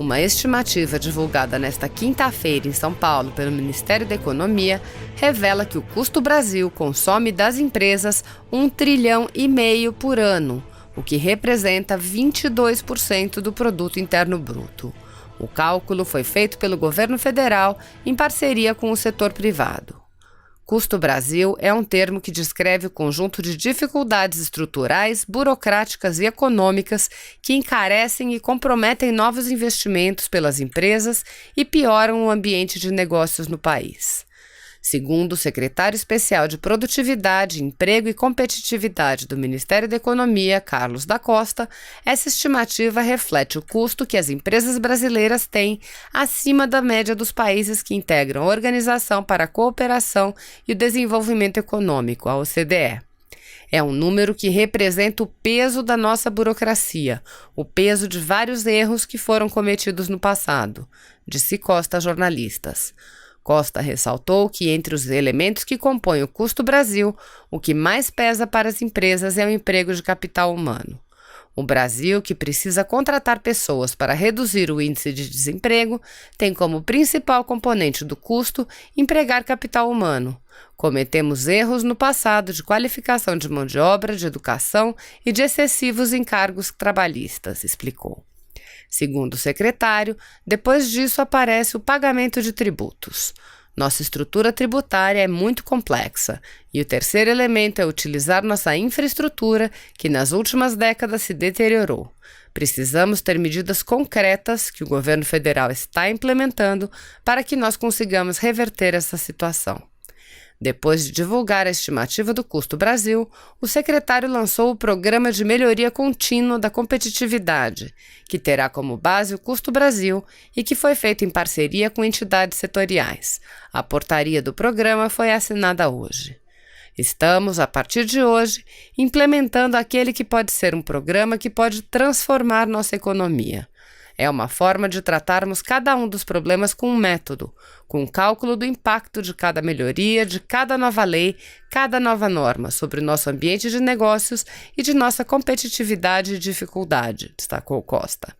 Uma estimativa divulgada nesta quinta-feira em São Paulo pelo Ministério da Economia revela que o Custo Brasil consome das empresas 1,5 trilhão por ano, o que representa 22% do Produto Interno Bruto. O cálculo foi feito pelo governo federal em parceria com o setor privado. Custo Brasil é um termo que descreve o conjunto de dificuldades estruturais, burocráticas e econômicas que encarecem e comprometem novos investimentos pelas empresas e pioram o ambiente de negócios no país. Segundo o secretário especial de Produtividade, Emprego e Competitividade do Ministério da Economia, Carlos da Costa, essa estimativa reflete o custo que as empresas brasileiras têm acima da média dos países que integram a Organização para a Cooperação e o Desenvolvimento Econômico, a OCDE. É um número que representa o peso da nossa burocracia, o peso de vários erros que foram cometidos no passado, disse Costa a jornalistas. Costa ressaltou que, entre os elementos que compõem o Custo Brasil, o que mais pesa para as empresas é o emprego de capital humano. O Brasil, que precisa contratar pessoas para reduzir o índice de desemprego, tem como principal componente do custo empregar capital humano. Cometemos erros no passado de qualificação de mão de obra, de educação e de excessivos encargos trabalhistas, explicou. Segundo o secretário, depois disso aparece o pagamento de tributos. Nossa estrutura tributária é muito complexa e o terceiro elemento é utilizar nossa infraestrutura, que nas últimas décadas se deteriorou. Precisamos ter medidas concretas que o governo federal está implementando para que nós consigamos reverter essa situação. Depois de divulgar a estimativa do Custo Brasil, o secretário lançou o Programa de Melhoria Contínua da Competitividade, que terá como base o Custo Brasil e que foi feito em parceria com entidades setoriais. A portaria do programa foi assinada hoje. Estamos, a partir de hoje, implementando aquele que pode ser um programa que pode transformar nossa economia. É uma forma de tratarmos cada um dos problemas com um método, com o cálculo do impacto de cada melhoria, de cada nova lei, cada nova norma sobre o nosso ambiente de negócios e de nossa competitividade e dificuldade, destacou Costa.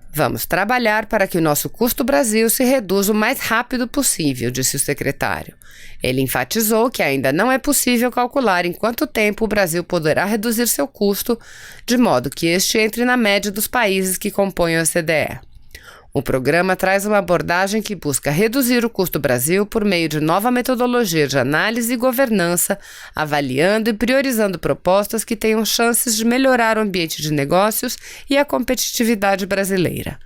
Vamos trabalhar para que o nosso Custo Brasil se reduza o mais rápido possível, disse o secretário. Ele enfatizou que ainda não é possível calcular em quanto tempo o Brasil poderá reduzir seu custo, de modo que este entre na média dos países que compõem a OCDE. O programa traz uma abordagem que busca reduzir o Custo Brasil por meio de nova metodologia de análise e governança, avaliando e priorizando propostas que tenham chances de melhorar o ambiente de negócios e a competitividade brasileira.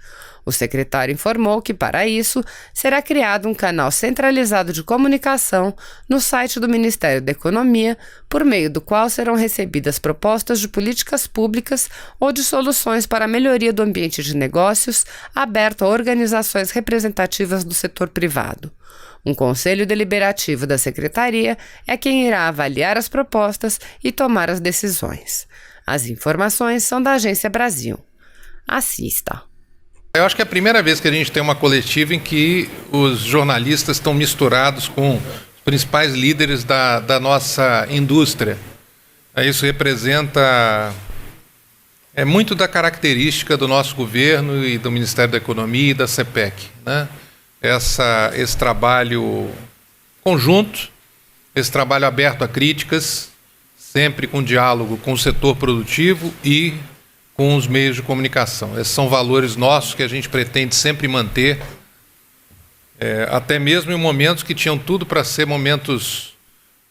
O secretário informou que, para isso, será criado um canal centralizado de comunicação no site do Ministério da Economia, por meio do qual serão recebidas propostas de políticas públicas ou de soluções para a melhoria do ambiente de negócios, aberto a organizações representativas do setor privado. Um conselho deliberativo da Secretaria é quem irá avaliar as propostas e tomar as decisões. As informações são da Agência Brasil. Assista. Eu acho que é a primeira vez que a gente tem uma coletiva em que os jornalistas estão misturados com os principais líderes da nossa indústria. Isso representa muito da característica do nosso governo e do Ministério da Economia e da CPEC, né? Esse trabalho conjunto, esse trabalho aberto a críticas, sempre com diálogo com o setor produtivo e com os meios de comunicação. Esses são valores nossos que a gente pretende sempre manter, até mesmo em momentos que tinham tudo para ser momentos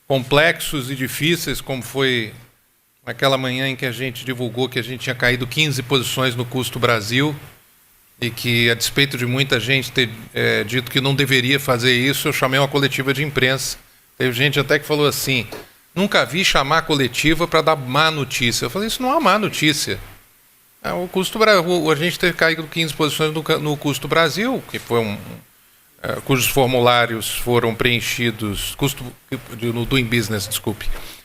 complexos e difíceis, como foi aquela manhã em que a gente divulgou que a gente tinha caído 15 posições no Custo Brasil e que, a despeito de muita gente ter dito que não deveria fazer isso, eu chamei uma coletiva de imprensa. Teve gente até que falou assim: nunca vi chamar a coletiva para dar má notícia. Eu falei: isso não é uma má notícia. O Custo Brasil, a gente teve caído 15 posições no Custo Brasil, que foi cujos formulários foram preenchidos, no Doing Business,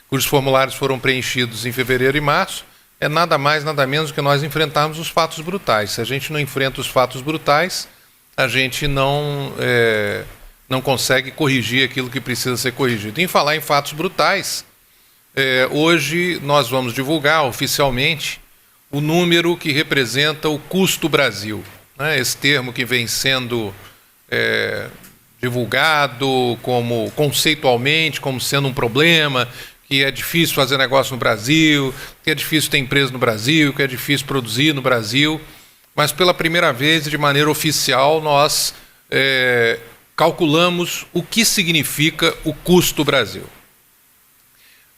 cujos formulários foram preenchidos em fevereiro e março. É nada mais, nada menos que nós enfrentarmos os fatos brutais. Se a gente não enfrenta os fatos brutais, a gente não consegue corrigir aquilo que precisa ser corrigido. Em falar em fatos brutais, hoje nós vamos divulgar oficialmente o número que representa o Custo Brasil. né? Esse termo que vem sendo divulgado como conceitualmente como sendo um problema, que é difícil fazer negócio no Brasil, que é difícil ter empresa no Brasil, que é difícil produzir no Brasil, mas pela primeira vez, de maneira oficial, nós calculamos o que significa o custo Brasil.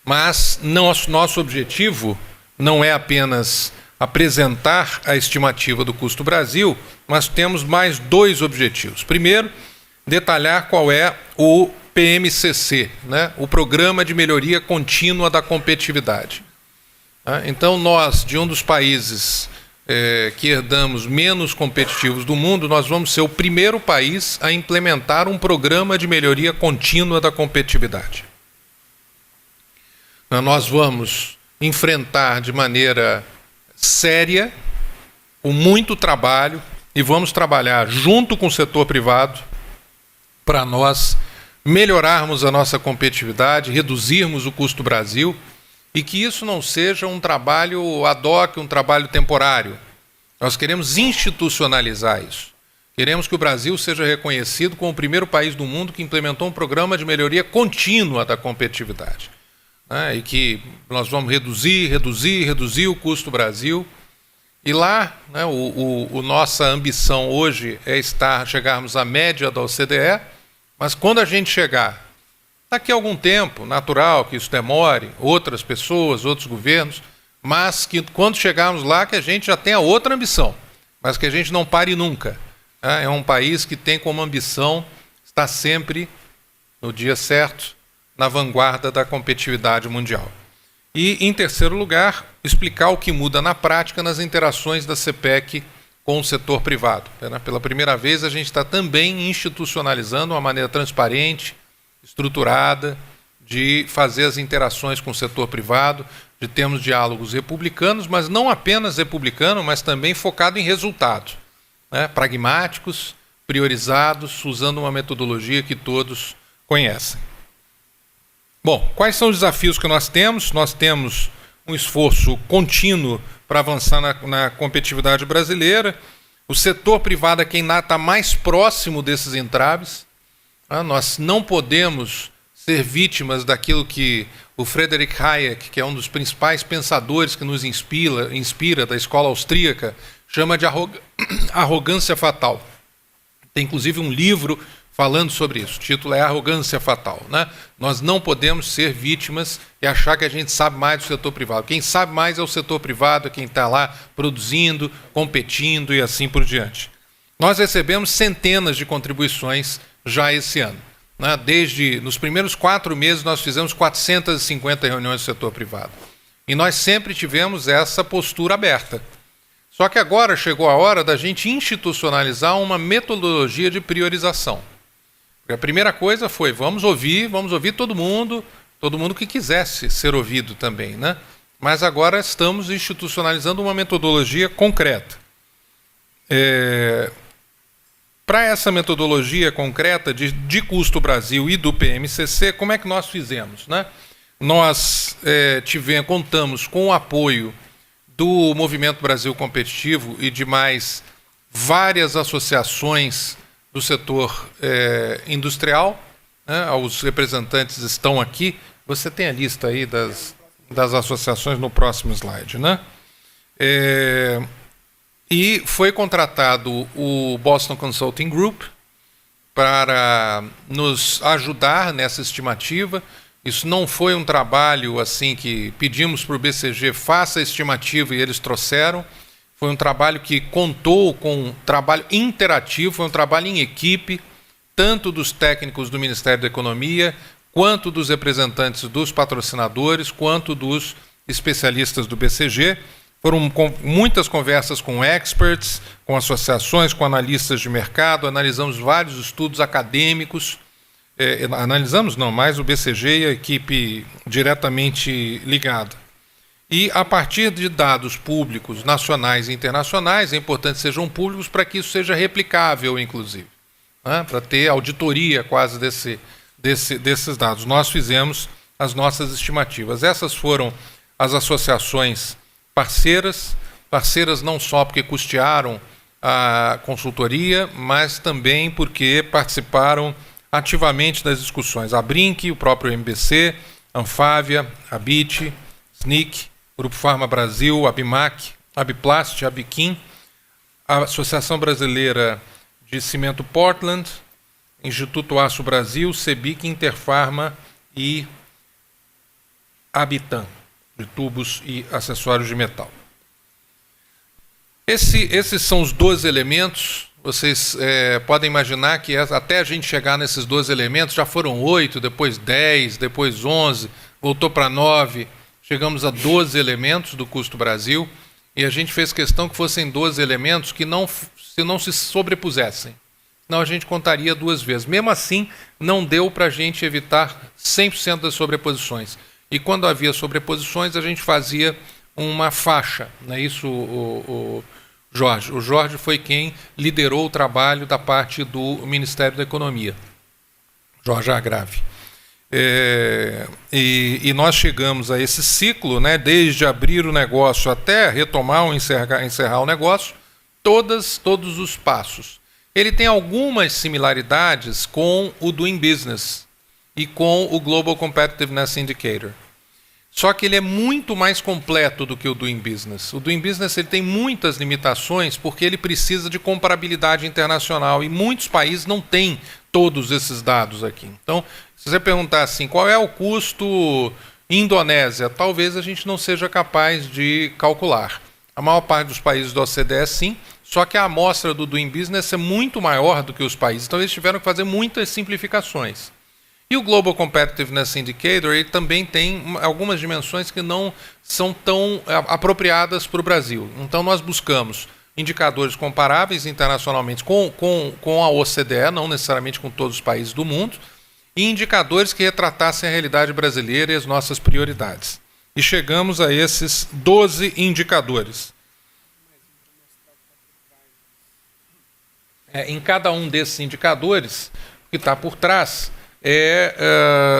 Mas nosso objetivo não é apenas apresentar a estimativa do custo Brasil, mas temos mais 2 objetivos. Primeiro, detalhar qual é o PMCC, né? O Programa de Melhoria Contínua da Competitividade. Então, nós, de um dos países que herdamos menos competitivos do mundo, nós vamos ser o primeiro país a implementar um programa de melhoria contínua da competitividade. Nós vamos enfrentar de maneira séria, com muito trabalho, e vamos trabalhar junto com o setor privado para nós melhorarmos a nossa competitividade, reduzirmos o custo Brasil, e que isso não seja um trabalho ad hoc, um trabalho temporário. Nós queremos institucionalizar isso. Queremos que o Brasil seja reconhecido como o primeiro país do mundo que implementou um programa de melhoria contínua da competitividade. E que nós vamos reduzir o custo Brasil. E lá, nossa ambição hoje é chegarmos à média da OCDE, mas quando a gente chegar, daqui a algum tempo, natural que isso demore, outras pessoas, outros governos, mas que quando chegarmos lá, que a gente já tenha outra ambição, mas que a gente não pare nunca. É um país que tem como ambição estar sempre, no dia certo, na vanguarda da competitividade mundial. E, em terceiro lugar, explicar o que muda na prática nas interações da CPEC com o setor privado. Pela primeira vez, a gente está também institucionalizando uma maneira transparente, estruturada, de fazer as interações com o setor privado, de termos diálogos republicanos, mas não apenas republicanos, mas também focado em resultados, pragmáticos, priorizados, usando uma metodologia que todos conhecem. Bom, quais são os desafios que nós temos? Nós temos um esforço contínuo para avançar na competitividade brasileira. O setor privado é quem está mais próximo desses entraves. Nós não podemos ser vítimas daquilo que o Friedrich Hayek, que é um dos principais pensadores que nos inspira da escola austríaca, chama de arrogância fatal. Tem inclusive um livro falando sobre isso. O título é Arrogância Fatal. Nós não podemos ser vítimas e achar que a gente sabe mais do setor privado. Quem sabe mais é o setor privado, é quem está lá produzindo, competindo e assim por diante. Nós recebemos centenas de contribuições já esse ano. Desde nos primeiros 4 meses nós fizemos 450 reuniões do setor privado. E nós sempre tivemos essa postura aberta. Só que agora chegou a hora da gente institucionalizar uma metodologia de priorização. A primeira coisa foi, vamos ouvir todo mundo que quisesse ser ouvido também, Mas agora estamos institucionalizando uma metodologia concreta. Para essa metodologia concreta de custo Brasil e do PMCC, como é que nós fizemos? Nós contamos com o apoio do Movimento Brasil Competitivo e de mais várias associações do setor industrial. Os representantes estão aqui. Você tem a lista aí das associações no próximo slide, E foi contratado o Boston Consulting Group para nos ajudar nessa estimativa. Isso não foi um trabalho assim que pedimos para o BCG, faça a estimativa e eles trouxeram. Foi um trabalho que contou com um trabalho interativo, foi um trabalho em equipe, tanto dos técnicos do Ministério da Economia, quanto dos representantes dos patrocinadores, quanto dos especialistas do BCG. Foram muitas conversas com experts, com associações, com analistas de mercado, analisamos vários estudos acadêmicos, mais o BCG e a equipe diretamente ligada. E a partir de dados públicos, nacionais e internacionais, é importante que sejam públicos para que isso seja replicável, inclusive, para ter auditoria quase desses dados. Nós fizemos as nossas estimativas. Essas foram as associações parceiras não só porque custearam a consultoria, mas também porque participaram ativamente das discussões. A Brinq, o próprio MBC, Anfávia, Abit, SNIC, Grupo Farma Brasil, Abimac, Abiplast, Abiquim, a Associação Brasileira de Cimento Portland, Instituto Aço Brasil, Cebic, Interfarma e Habitan, de tubos e acessórios de metal. Esses são os 12 elementos. Vocês podem imaginar que até a gente chegar nesses 12 elementos já foram 8, depois 10, depois 11, voltou para 9, chegamos a 12 elementos do Custo Brasil, e a gente fez questão que fossem 12 elementos que não se sobrepusessem. Senão a gente contaria 2 vezes. Mesmo assim, não deu para a gente evitar 100% das sobreposições. E quando havia sobreposições, a gente fazia uma faixa. Não é isso, o Jorge? O Jorge foi quem liderou o trabalho da parte do Ministério da Economia. Jorge Agrave. E nós chegamos a esse ciclo, né, desde abrir o negócio até retomar ou encerrar o negócio, todos os passos. Ele tem algumas similaridades com o Doing Business e com o Global Competitiveness Indicator. Só que ele é muito mais completo do que o Doing Business. O Doing Business ele tem muitas limitações porque ele precisa de comparabilidade internacional e muitos países não têm todos esses dados aqui. Então, se você perguntar assim, qual é o custo Indonésia, talvez a gente não seja capaz de calcular. A maior parte dos países da OCDE sim, só que a amostra do Doing Business é muito maior do que os países, então eles tiveram que fazer muitas simplificações. E o Global Competitiveness Indicator ele também tem algumas dimensões que não são tão apropriadas para o Brasil. Então nós buscamos indicadores comparáveis internacionalmente com a OCDE, não necessariamente com todos os países do mundo, e indicadores que retratassem a realidade brasileira e as nossas prioridades. E chegamos a esses 12 indicadores. Em cada um desses indicadores, o que está por trás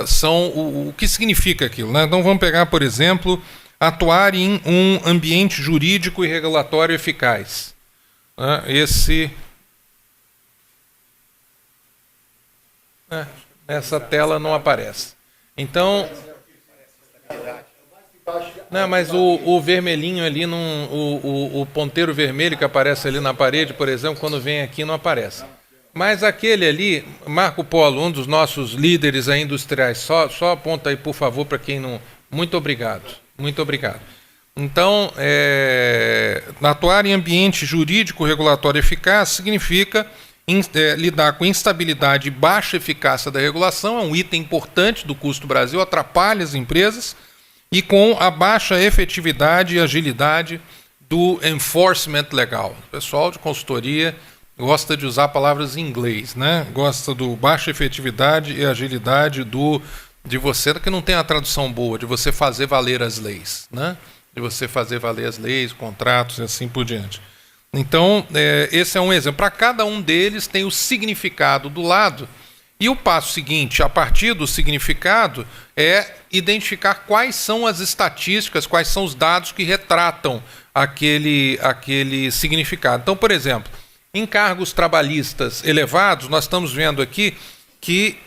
são o que significa aquilo, né? Então vamos pegar, por exemplo, atuar em um ambiente jurídico e regulatório eficaz. Essa tela não aparece. Então, não, mas o vermelhinho ali, o ponteiro vermelho que aparece ali na parede, por exemplo, quando vem aqui não aparece. Mas aquele ali, Marco Polo, um dos nossos líderes industriais, só aponta aí, por favor, para quem não... Muito obrigado, muito obrigado. Então, atuar em ambiente jurídico regulatório eficaz significa lidar com instabilidade e baixa eficácia da regulação, é um item importante do Custo Brasil, atrapalha as empresas, e com a baixa efetividade e agilidade do enforcement legal. O pessoal de consultoria gosta de usar palavras em inglês, né? Gosta do baixa efetividade e agilidade de você, que não tem a tradução boa, de você fazer valer as leis, né? De você fazer valer as leis, contratos e assim por diante. Então, esse é um exemplo. Para cada um deles tem o significado do lado, e o passo seguinte, a partir do significado, é identificar quais são as estatísticas, quais são os dados que retratam aquele significado. Então, por exemplo, em cargos trabalhistas elevados, nós estamos vendo aqui que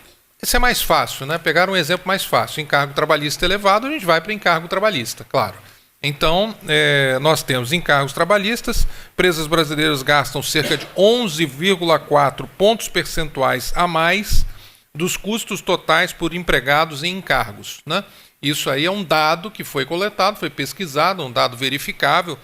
isso é mais fácil, né? Pegar um exemplo mais fácil. Encargo trabalhista elevado, a gente vai para encargo trabalhista, claro. Então, nós temos encargos trabalhistas, empresas brasileiras gastam cerca de 11,4 pontos percentuais a mais dos custos totais por empregados em encargos, né? Isso aí é um dado que foi coletado, foi pesquisado, um dado verificável,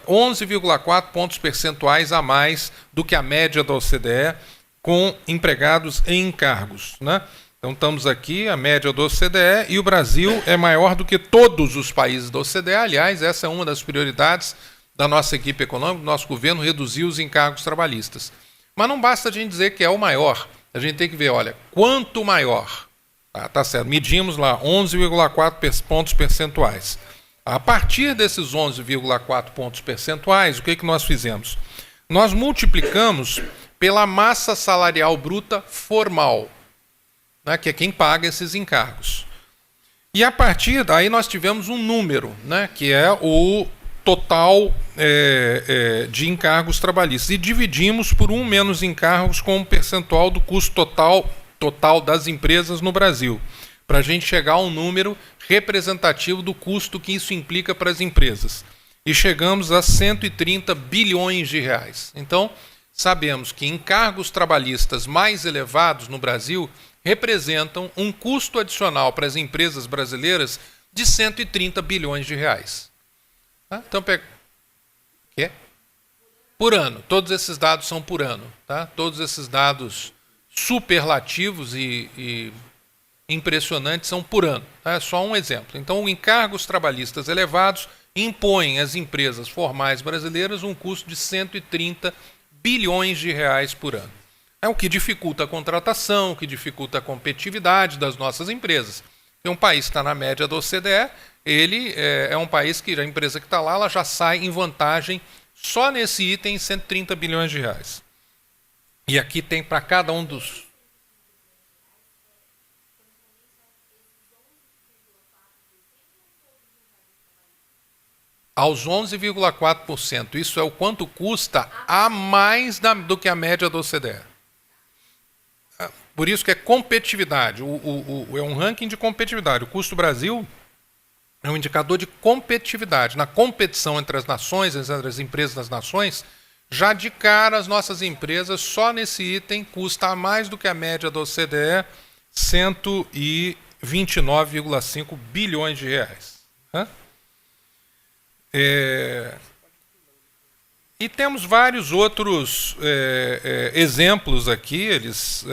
11,4 pontos percentuais a mais do que a média da OCDE com empregados em encargos, né? Então estamos aqui, a média da OCDE, e o Brasil é maior do que todos os países da OCDE. Aliás, essa é uma das prioridades da nossa equipe econômica, do nosso governo, reduzir os encargos trabalhistas. Mas não basta a gente dizer que é o maior, a gente tem que ver, olha, quanto maior. Tá certo, medimos lá 11,4 pontos percentuais. A partir desses 11,4 pontos percentuais, o que nós fizemos? Nós multiplicamos pela massa salarial bruta formal, né, que é quem paga esses encargos. E a partir daí nós tivemos um número, né, que é total de encargos trabalhistas e dividimos por menos encargos como percentual do custo total das empresas no Brasil, para a gente chegar a um número representativo do custo que isso implica para as empresas. E chegamos a 130 bilhões de reais. Então, sabemos que encargos trabalhistas mais elevados no Brasil representam um custo adicional para as empresas brasileiras de 130 bilhões de reais. Tá? Então, quê? Por ano. Todos esses dados são por ano. Tá? Todos esses dados superlativos e impressionantes são por ano. Tá? É só um exemplo. Então, encargos trabalhistas elevados impõem às empresas formais brasileiras um custo de 130 bilhões de reais por ano. É o que dificulta a contratação, o que dificulta a competitividade das nossas empresas. E um país que está na média da OCDE, ele é um país que a empresa que está lá, ela já sai em vantagem só nesse item 130 bilhões de reais. E aqui tem para cada um dos... Aos 11,4%. Isso é o quanto custa a mais do que a média da OCDE. Por isso que é competitividade. É um ranking de competitividade. O custo Brasil é um indicador de competitividade. Na competição entre as nações, entre as empresas das nações, já de cara as nossas empresas, só nesse item, custa a mais do que a média da OCDE, 129,5 bilhões de reais. E temos vários outros exemplos aqui, eles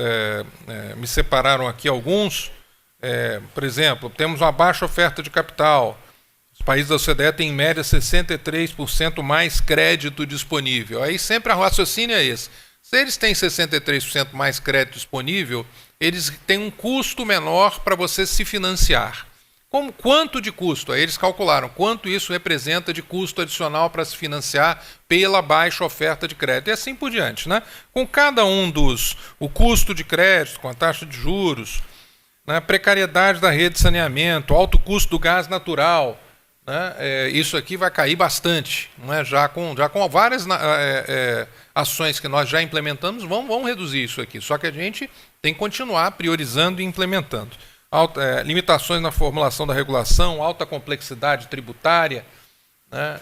me separaram aqui alguns. Por exemplo, temos uma baixa oferta de capital. Os países da OCDE têm em média 63% mais crédito disponível. Aí sempre a raciocínio é esse. Se eles têm 63% mais crédito disponível, eles têm um custo menor para você se financiar. Quanto de custo? Aí eles calcularam quanto isso representa de custo adicional para se financiar pela baixa oferta de crédito. E assim por diante. Né? Com cada um o custo de crédito, com a taxa de juros, né, precariedade da rede de saneamento, alto custo do gás natural, né, isso aqui vai cair bastante. Né, já com várias ações que nós já implementamos, vão reduzir isso aqui. Só que a gente tem que continuar priorizando e implementando. Limitações na formulação da regulação, alta complexidade tributária, né,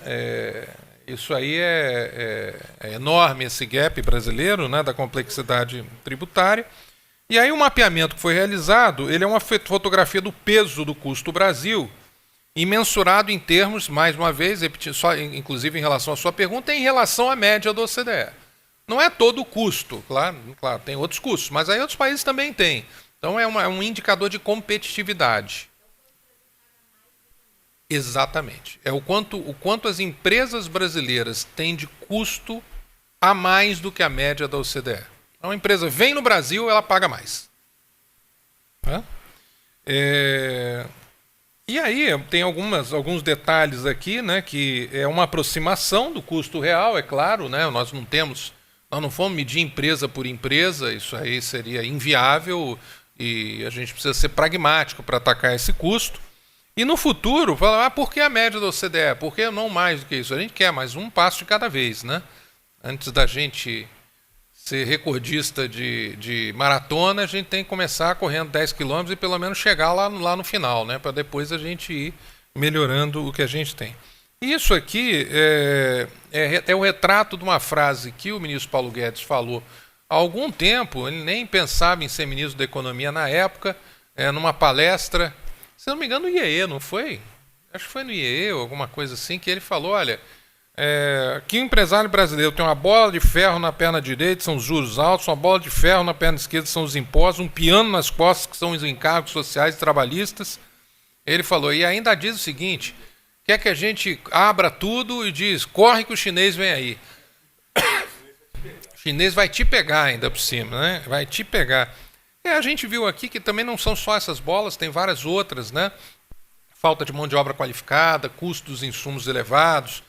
isso aí é enorme, esse gap brasileiro, né, da complexidade tributária. E aí o mapeamento que foi realizado, ele é uma fotografia do peso do custo Brasil e mensurado em termos, mais uma vez, inclusive em relação à sua pergunta, em relação à média da OCDE. Não é todo o custo, claro, tem outros custos, mas aí outros países também têm. Então é um indicador de competitividade. Exatamente. É o quanto as empresas brasileiras têm de custo a mais do que a média da OCDE. Então, a empresa vem no Brasil, ela paga mais. E aí tem alguns detalhes aqui, né, que é uma aproximação do custo real, é claro, né, nós não fomos medir empresa por empresa, isso aí seria inviável. E a gente precisa ser pragmático para atacar esse custo. E no futuro, falar, por que a média da OCDE? Por que não mais do que isso? A gente quer mais um passo de cada vez. Né? Antes da gente ser recordista de maratona, a gente tem que começar correndo 10 km e pelo menos chegar lá no final, né? Para depois a gente ir melhorando o que a gente tem. Isso aqui é o retrato de uma frase que o ministro Paulo Guedes falou há algum tempo. Ele nem pensava em ser ministro da Economia na época, numa palestra, se não me engano, no IEE, não foi? Acho que foi no IEE ou alguma coisa assim, que ele falou, olha, que o empresário brasileiro tem uma bola de ferro na perna direita, são os juros altos, uma bola de ferro na perna esquerda, são os impostos, um piano nas costas, que são os encargos sociais e trabalhistas. Ele falou, e ainda diz o seguinte, quer que a gente abra tudo e diz, corre que o chinês vem aí. O chinês vai te pegar ainda por cima, né? Vai te pegar. A gente viu aqui que também não são só essas bolas, tem várias outras, né? Falta de mão de obra qualificada, custo dos insumos elevados,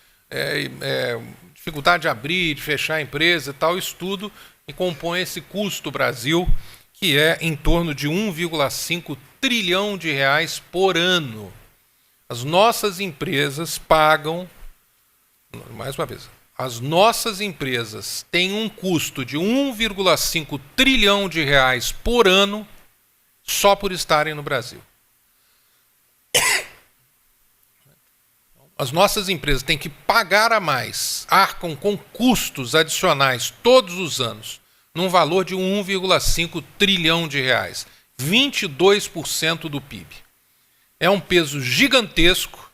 dificuldade de abrir, de fechar a empresa e tal, isso tudo e compõe esse custo Brasil, que é em torno de 1,5 trilhão de reais por ano. As nossas empresas pagam mais uma vez, as nossas empresas têm um custo de 1,5 trilhão de reais por ano só por estarem no Brasil. As nossas empresas têm que pagar a mais, arcam com custos adicionais todos os anos, num valor de 1,5 trilhão de reais, 22% do PIB. É um peso gigantesco,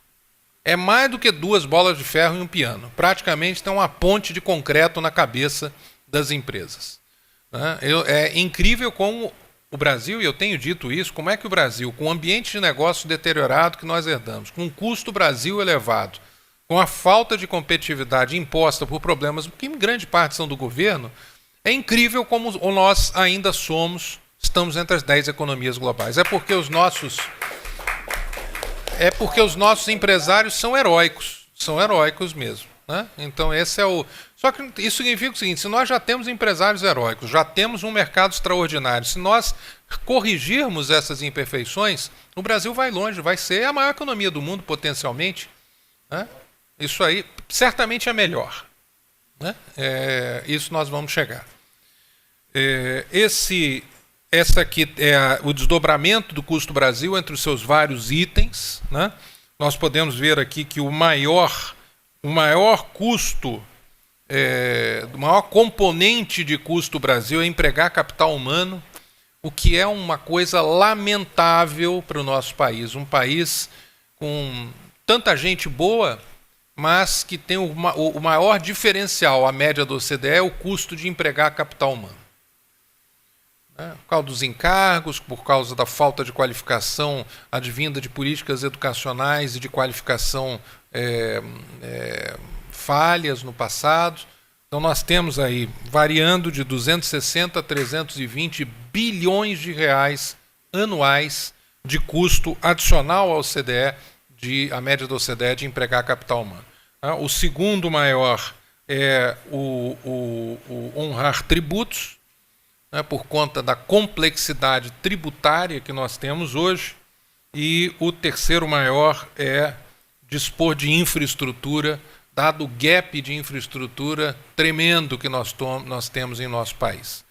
é mais do que 2 bolas de ferro e um piano. Praticamente tem uma ponte de concreto na cabeça das empresas. É incrível como o Brasil, e eu tenho dito isso, como é que o Brasil, com o ambiente de negócio deteriorado que nós herdamos, com um custo Brasil elevado, com a falta de competitividade imposta por problemas que em grande parte são do governo, é incrível como nós ainda estamos entre as 10 economias globais. É porque os nossos empresários são heróicos mesmo. Né? Então esse é o... Só que isso significa o seguinte, se nós já temos empresários heróicos, já temos um mercado extraordinário, se nós corrigirmos essas imperfeições, o Brasil vai longe, vai ser a maior economia do mundo potencialmente. Né? Isso aí certamente é melhor. Né? Isso nós vamos chegar. Essa aqui é o desdobramento do custo Brasil entre os seus vários itens. Né? Nós podemos ver aqui que o maior custo, o maior componente de custo Brasil é empregar capital humano, o que é uma coisa lamentável para o nosso país. Um país com tanta gente boa, mas que tem o maior diferencial, a média do OCDE, é o custo de empregar capital humano. Por causa dos encargos, por causa da falta de qualificação advinda de políticas educacionais e de qualificação falhas no passado. Então nós temos aí variando de 260 a 320 bilhões de reais anuais de custo adicional ao OCDE, a média do OCDE de empregar capital humano. O segundo maior é o honrar tributos, por conta da complexidade tributária que nós temos hoje, e o terceiro maior é dispor de infraestrutura, dado o gap de infraestrutura tremendo que nós temos em nosso país.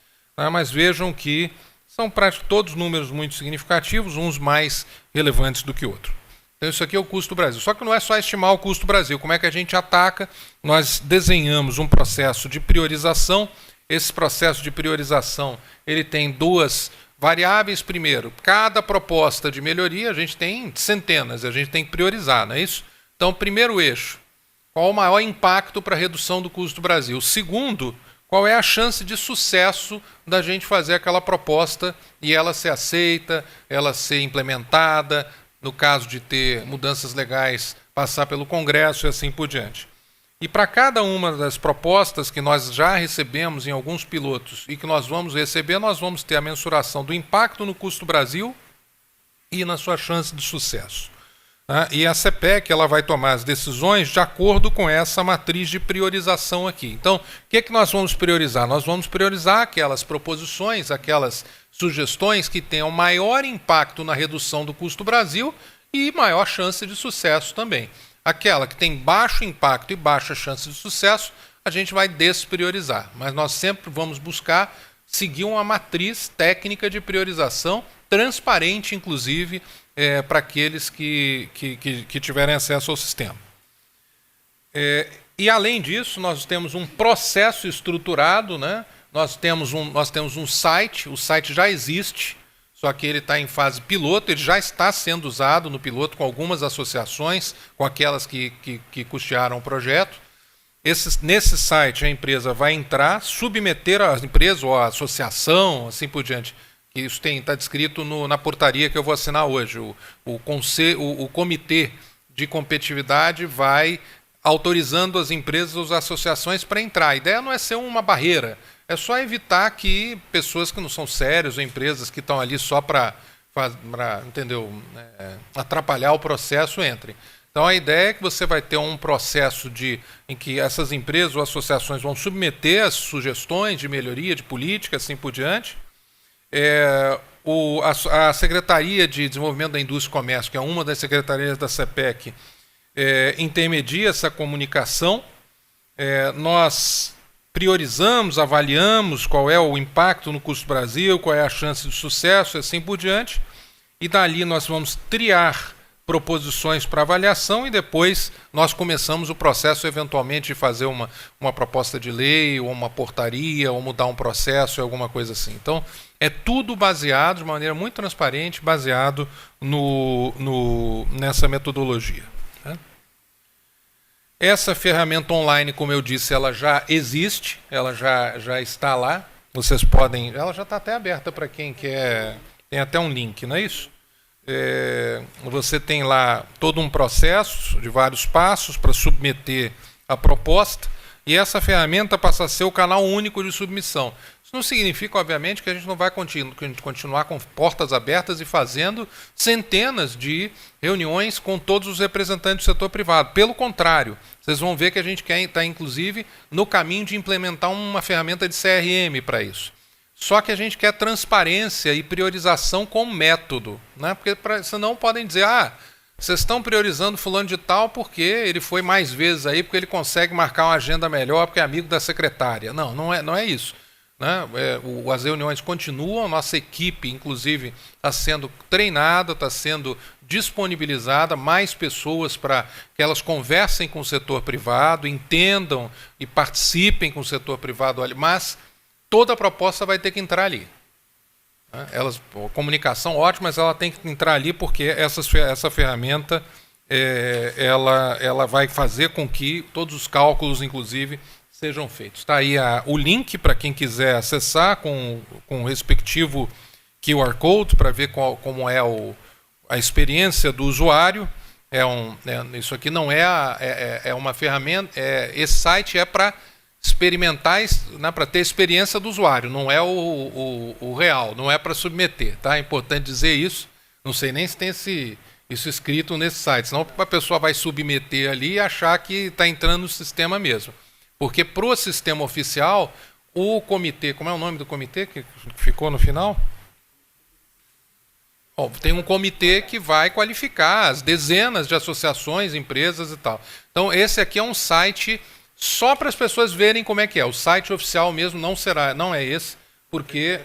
Mas vejam que são praticamente todos números muito significativos, uns mais relevantes do que outros. Então isso aqui é o custo Brasil. Só que não é só estimar o custo Brasil. Como é que a gente ataca? Nós desenhamos um processo de priorização. Esse processo de priorização ele tem 2 variáveis. Primeiro, cada proposta de melhoria, a gente tem centenas, a gente tem que priorizar, não é isso? Então, primeiro eixo, qual o maior impacto para a redução do custo Brasil? Segundo, qual é a chance de sucesso da gente fazer aquela proposta e ela ser aceita, ela ser implementada, no caso de ter mudanças legais, passar pelo Congresso e assim por diante. E para cada uma das propostas que nós já recebemos em alguns pilotos e que nós vamos receber, nós vamos ter a mensuração do impacto no custo Brasil e na sua chance de sucesso. E a CPEC ela vai tomar as decisões de acordo com essa matriz de priorização aqui. Então, o que é que nós vamos priorizar? Nós vamos priorizar aquelas proposições, aquelas sugestões que tenham maior impacto na redução do custo Brasil e maior chance de sucesso também. Aquela que tem baixo impacto e baixa chance de sucesso, a gente vai despriorizar. Mas nós sempre vamos buscar seguir uma matriz técnica de priorização, transparente, inclusive, para aqueles que tiverem acesso ao sistema. E, além disso, nós temos um processo estruturado, né? Nós temos um site, o site já existe, só que ele está em fase piloto, ele já está sendo usado no piloto com algumas associações, com aquelas que custearam o projeto. Nesse site a empresa vai entrar, submeter a empresa ou a associação, assim por diante, que isso está descrito na portaria que eu vou assinar hoje. O comitê de competitividade vai autorizando as empresas ou as associações para entrar. A ideia não é ser uma barreira, é só evitar que pessoas que não são sérias ou empresas que estão ali só para atrapalhar o processo entrem. Então a ideia é que você vai ter um processo em que essas empresas ou associações vão submeter as sugestões de melhoria de política, assim por diante. A Secretaria de Desenvolvimento da Indústria e Comércio, que é uma das secretarias da CPEC, intermedia essa comunicação Nós priorizamos, avaliamos qual é o impacto no custo Brasil, qual é a chance de sucesso e assim por diante, e dali nós vamos triar proposições para avaliação e depois nós começamos o processo eventualmente de fazer uma proposta de lei ou uma portaria ou mudar um processo ou alguma coisa assim. Então é tudo baseado de maneira muito transparente, baseado nessa metodologia, né? Essa ferramenta online, como eu disse, ela já existe, ela já está lá. Vocês podem, ela já está até aberta para quem quer, tem até um link, não é isso? Você tem lá todo um processo de vários passos para submeter a proposta e essa ferramenta passa a ser o canal único de submissão. Isso não significa, obviamente, que a gente não vai continuar com portas abertas e fazendo centenas de reuniões com todos os representantes do setor privado. Pelo contrário, vocês vão ver que a gente quer estar, inclusive, no caminho de implementar uma ferramenta de CRM para isso. Só que a gente quer transparência e priorização como método, né? Porque senão podem dizer, vocês estão priorizando fulano de tal porque ele foi mais vezes aí, porque ele consegue marcar uma agenda melhor, porque é amigo da secretária. Não é isso, né? As reuniões continuam, nossa equipe, inclusive, está sendo treinada, está sendo disponibilizada, mais pessoas para que elas conversem com o setor privado, entendam e participem com o setor privado, mas toda a proposta vai ter que entrar ali. A comunicação ótima, mas ela tem que entrar ali porque essa ferramenta ela vai fazer com que todos os cálculos, inclusive, sejam feitos. Está aí o link para quem quiser acessar com o respectivo QR Code para ver como é a experiência do usuário. Isso aqui não é uma ferramenta, esse site é para experimentar, né, para ter experiência do usuário, não é o real, não é para submeter, tá? É importante dizer isso. Não sei nem se tem isso escrito nesse site, senão a pessoa vai submeter ali e achar que está entrando no sistema mesmo. Porque para o sistema oficial, o comitê, como é o nome do comitê que ficou no final? Tem um comitê que vai qualificar as dezenas de associações, empresas e tal. Então esse aqui é um site só para as pessoas verem como é que é. O site oficial mesmo não é esse, porque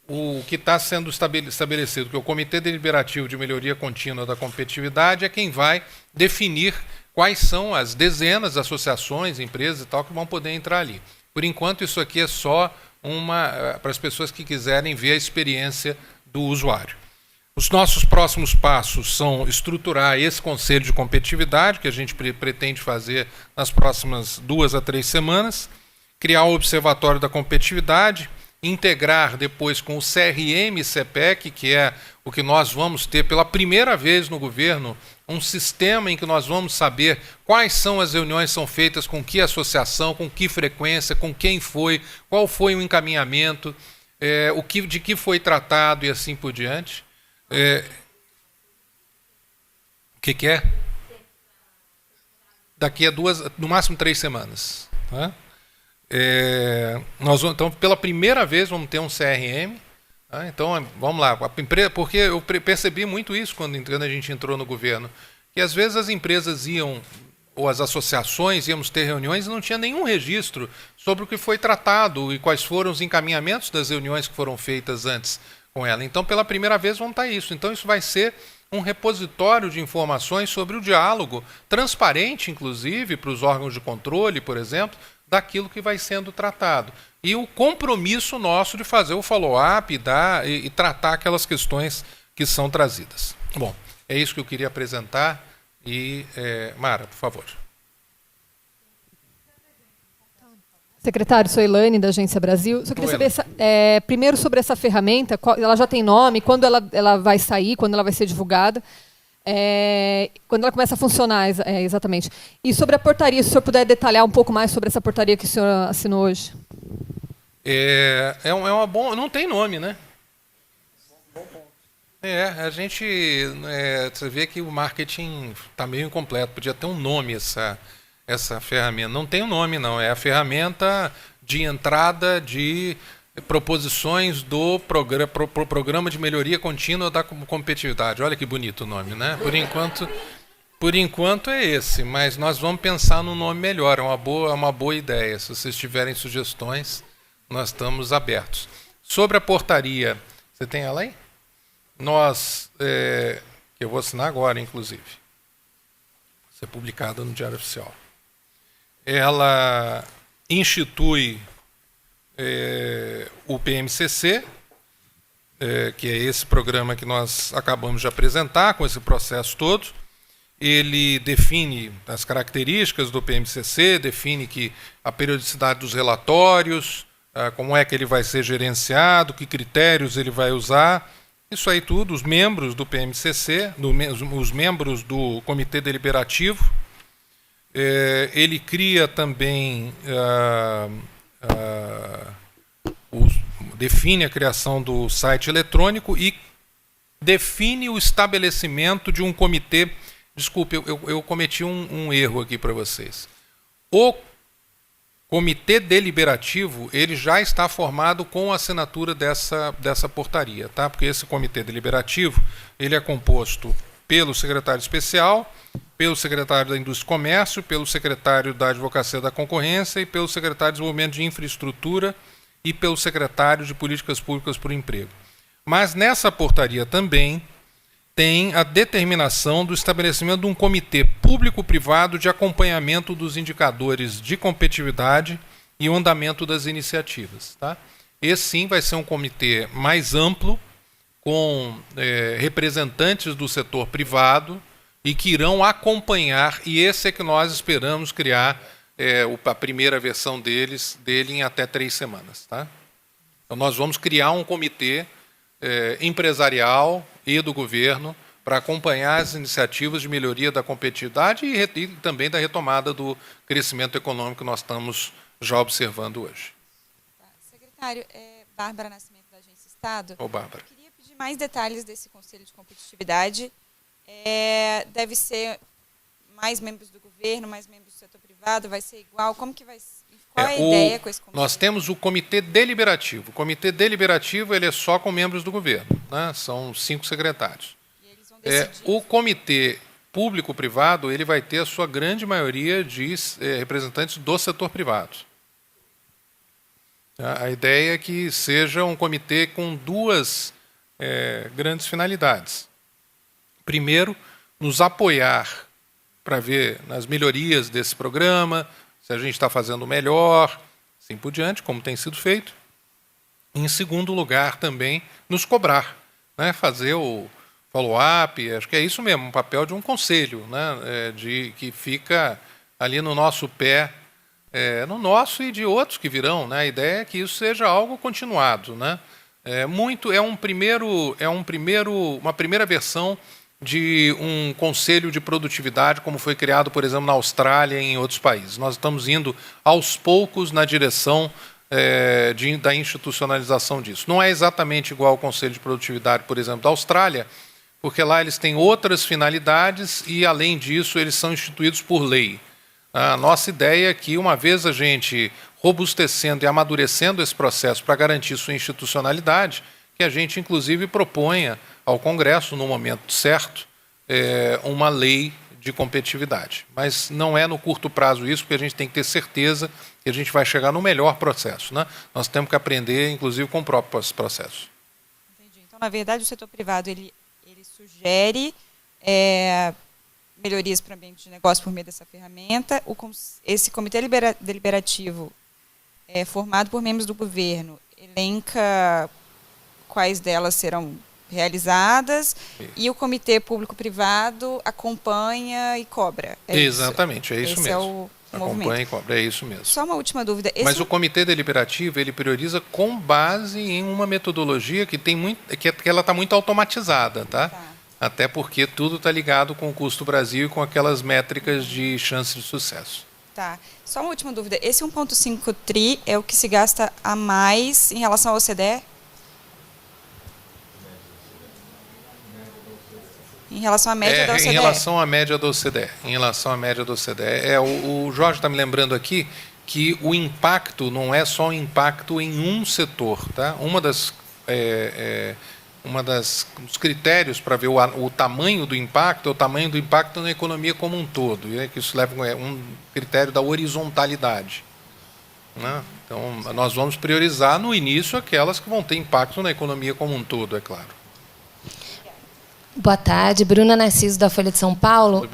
o que está sendo estabelecido, que é o Comitê Deliberativo de Melhoria Contínua da Competitividade, é quem vai definir quais são as dezenas de associações, empresas e tal que vão poder entrar ali. Por enquanto, isso aqui é só para as pessoas que quiserem ver a experiência do usuário. Os nossos próximos passos são estruturar esse Conselho de Competitividade, que a gente pretende fazer nas próximas 2 a 3 semanas, criar o Observatório da Competitividade, integrar depois com o CRM-CPEC, que é o que nós vamos ter pela primeira vez no governo, um sistema em que nós vamos saber quais são as reuniões que são feitas, com que associação, com que frequência, com quem foi, qual foi o encaminhamento, de que foi tratado e assim por diante. O que é? Daqui a no máximo 3 semanas. Tá? Então, pela primeira vez, vamos ter um CRM. Tá? Então, vamos lá. Porque eu percebi muito isso quando a gente entrou no governo. Que às vezes as empresas ou as associações, íamos ter reuniões e não tinha nenhum registro sobre o que foi tratado e quais foram os encaminhamentos das reuniões que foram feitas antes com ela. Então, pela primeira vez, vão estar isso. Então, isso vai ser um repositório de informações sobre o diálogo, transparente, inclusive, para os órgãos de controle, por exemplo, daquilo que vai sendo tratado. E o compromisso nosso de fazer o follow-up e tratar aquelas questões que são trazidas. Bom, é isso que eu queria apresentar. E, Mara, por favor. Secretário, sou Elaine, da Agência Brasil. Só queria saber, primeiro, sobre essa ferramenta, ela já tem nome, quando ela vai sair, quando ela vai ser divulgada, quando ela começa a funcionar, exatamente. E sobre a portaria, se o senhor puder detalhar um pouco mais sobre essa portaria que o senhor assinou hoje. Não tem nome, né? A gente... você vê que o marketing está meio incompleto, podia ter um nome essa ferramenta. Não tem um nome, não. É a ferramenta de entrada de proposições do programa de melhoria contínua da competitividade. Olha que bonito o nome, né? Por enquanto, Por enquanto é esse, mas nós vamos pensar no nome melhor, é uma boa ideia. Se vocês tiverem sugestões, nós estamos abertos. Sobre a portaria, você tem ela aí? Que eu vou assinar agora, inclusive. Vai ser publicada no Diário Oficial. Ela institui o PMCC, que é esse programa que nós acabamos de apresentar, com esse processo todo. Ele define as características do PMCC, define que a periodicidade dos relatórios, como é que ele vai ser gerenciado, que critérios ele vai usar. Isso aí tudo, os membros do PMCC, os membros do Comitê Deliberativo. Ele cria também, define a criação do site eletrônico e define o estabelecimento de um comitê. Desculpe, eu cometi um erro aqui para vocês. O Comitê Deliberativo ele já está formado com a assinatura dessa portaria, tá? Porque esse Comitê Deliberativo ele é composto pelo secretário especial, pelo secretário da Indústria e Comércio, pelo secretário da Advocacia da Concorrência e pelo secretário de Desenvolvimento de Infraestrutura e pelo secretário de Políticas Públicas para o Emprego. Mas nessa portaria também tem a determinação do estabelecimento de um comitê público-privado de acompanhamento dos indicadores de competitividade e o andamento das iniciativas. Tá? Esse sim vai ser um comitê mais amplo, com representantes do setor privado e que irão acompanhar, e esse é que nós esperamos criar a primeira versão dele em até 3 semanas. Tá? Então nós vamos criar um comitê empresarial e do governo para acompanhar as iniciativas de melhoria da competitividade e também da retomada do crescimento econômico que nós estamos já observando hoje. Secretário, Bárbara Nascimento, da Agência Estado. Ô, Bárbara. Eu queria pedir mais detalhes desse Conselho de Competitividade. Deve ser mais membros do governo, mais membros do setor privado, vai ser igual? Como que vai ser? Qual é a ideia com esse comitê? Nós temos o Comitê Deliberativo. O Comitê Deliberativo ele é só com membros do governo, né? São 5 secretários. E eles vão decidir. O Comitê Público-Privado ele vai ter a sua grande maioria de representantes do setor privado. A ideia é que seja um comitê com 2 grandes finalidades. Primeiro, nos apoiar para ver nas melhorias desse programa, se a gente está fazendo melhor, assim por diante, como tem sido feito. Em segundo lugar, também, nos cobrar, né? Fazer o follow-up, acho que é isso mesmo, um papel de um conselho, né? Que fica ali no nosso pé, no nosso e de outros que virão. Né? A ideia é que isso seja algo continuado. Né? Uma primeira versão de um conselho de produtividade, como foi criado, por exemplo, na Austrália e em outros países. Nós estamos indo, aos poucos, na direção da institucionalização disso. Não é exatamente igual ao Conselho de Produtividade, por exemplo, da Austrália, porque lá eles têm outras finalidades e, além disso, eles são instituídos por lei. A nossa ideia é que, uma vez a gente robustecendo e amadurecendo esse processo para garantir sua institucionalidade, que a gente, inclusive, proponha ao Congresso, no momento certo, uma lei de competitividade. Mas não é no curto prazo isso, porque a gente tem que ter certeza que a gente vai chegar no melhor processo. Né? Nós temos que aprender, inclusive, com o próprio processo. Entendi. Então, na verdade, o setor privado ele sugere melhorias para o ambiente de negócio por meio dessa ferramenta. Esse comitê deliberativo formado por membros do governo elenca quais delas serão realizadas e o comitê público-privado acompanha e cobra. Exatamente, é isso esse mesmo. É o movimento. Acompanha e cobra, é isso mesmo. Só uma última dúvida. Mas o comitê deliberativo ele prioriza com base em uma metodologia que ela está muito automatizada, tá? Até porque tudo está ligado com o Custo Brasil e com aquelas métricas de chance de sucesso. Tá. Só uma última dúvida. Esse 1,5 tri é o que se gasta a mais em relação ao OCDE? Em relação à média da OCDE? Em relação à média da OCDE. Em relação à média da OCDE. O Jorge está me lembrando aqui que o impacto não é só um impacto em um setor. Tá? Uma das dos critérios para ver o tamanho do impacto é o tamanho do impacto na economia como um todo, e é que isso leva um critério da horizontalidade, né? Então, nós vamos priorizar no início aquelas que vão ter impacto na economia como um todo, é claro. Boa tarde, Bruna Narciso, da Folha de São Paulo.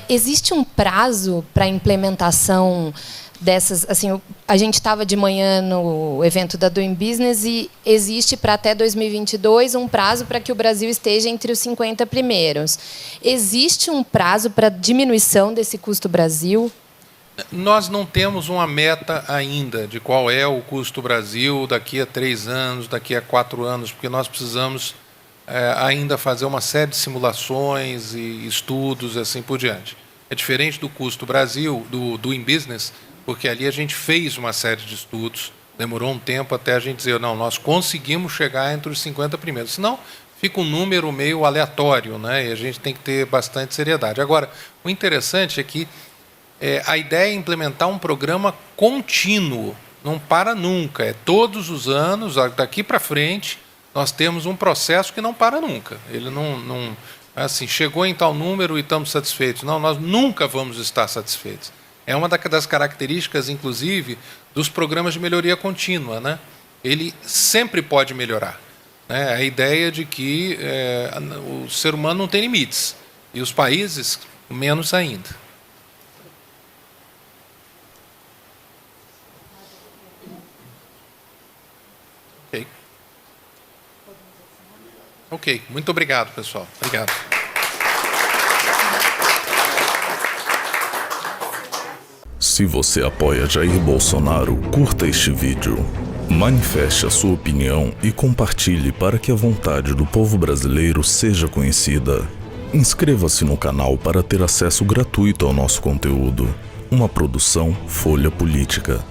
Existe um prazo para a implementação dessas? Assim, a gente estava de manhã no evento da Doing Business e existe para até 2022 um prazo para que o Brasil esteja entre os 50 primeiros. Existe um prazo para diminuição desse custo Brasil? Nós não temos uma meta ainda de qual é o custo Brasil daqui a 3 anos, daqui a 4 anos, porque nós precisamos ainda fazer uma série de simulações e estudos e assim por diante. É diferente do custo Brasil, do Doing Business, porque ali a gente fez uma série de estudos, demorou um tempo até a gente dizer, não, nós conseguimos chegar entre os 50 primeiros, senão fica um número meio aleatório, né? E a gente tem que ter bastante seriedade. Agora, o interessante é que a ideia é implementar um programa contínuo, não para nunca, é todos os anos, daqui para frente, nós temos um processo que não para nunca. Ele não assim, chegou em tal número e estamos satisfeitos. Não, nós nunca vamos estar satisfeitos. É uma das características, inclusive, dos programas de melhoria contínua, né? Ele sempre pode melhorar, né? A ideia de que o ser humano não tem limites, e os países menos ainda. Ok, muito obrigado, pessoal. Obrigado. Se você apoia Jair Bolsonaro, curta este vídeo. Manifeste a sua opinião e compartilhe para que a vontade do povo brasileiro seja conhecida. Inscreva-se no canal para ter acesso gratuito ao nosso conteúdo. Uma produção Folha Política.